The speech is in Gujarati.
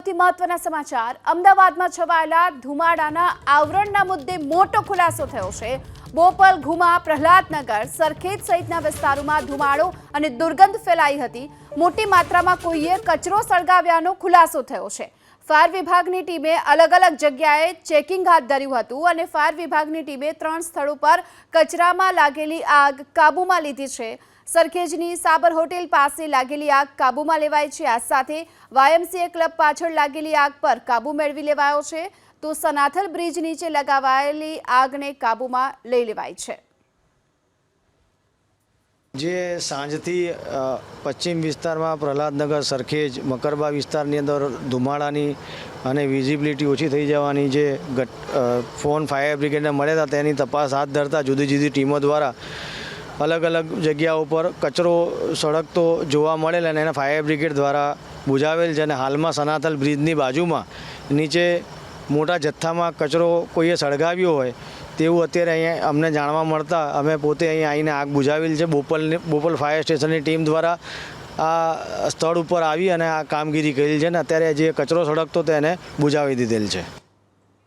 સૌથી મહત્વના સમાચાર અમદાવાદમાં છવાયેલા ધુમાડાના આવરણના મુદ્દે મોટો ખુલાસો થયો છે। બોપલ, ઘુમા, પ્રહલાદનગર, સરખેજ સહિતના વિસ્તારોમાં ધુમાડો અને દુર્ગંધ ફેલાઈ હતી। મોટી માત્રામાં કોઈએ કચરો સળગાવ્યાનો ખુલાસો થયો છે। ફાયર વિભાગની ટીમે અલગ અલગ જગ્યાએ ચેકિંગ હાથ ધર્યું હતું અને ફાયર વિભાગની ટીમે 3 સ્થળો પર કચરામાં લાગેલી આગ કાબૂમાં લીધી છે। સરખેજની સાબર હોટેલ પાસે લાગેલી આગ કાબૂમાં લેવાઈ છે। આ સાથે વાયએમસીએ ક્લબ પાછળ લાગેલી આગ પર કાબૂ મેળવી લેવાયો છે, તો સનાથલ બ્રિજ નીચે લગાવાયેલી આગને કાબૂમાં લઈ લેવાઈ છે। જે સાંજથી પશ્ચિમ વિસ્તારમાં પ્રહલાદનગર, સરખેજ, મકરબા વિસ્તારની અંદર ધુમાડાની અને વિઝિબિલિટી ઓછી થઈ જવાની જે ફોન ફાયર બ્રિગેડને મળ્યા હતા તેની તપાસ હાથ ધરતા જુદી જુદી ટીમો દ્વારા અલગ અલગ જગ્યાઓ પર કચરો સળગતો જોવા મળેલ અને એને ફાયર બ્રિગેડ દ્વારા બુઝાવેલ છે। અને હાલમાં સનાથલ બ્રિજની બાજુમાં નીચે મોટા જથ્થામાં કચરો કોઈએ સળગાવ્યો હોય તેવું અત્યારે અહીંયા અમને જાણવા મળતા અમે પોતે અહીંયા આવીને આગ બુઝાવેલ છે। બોપલ ફાયર સ્ટેશનની ટીમ દ્વારા આ સ્થળ ઉપર આવી અને આ કામગીરી કરેલ છે અને અત્યારે જે કચરો સળગતો તેને બુઝાવી દીધેલ છે।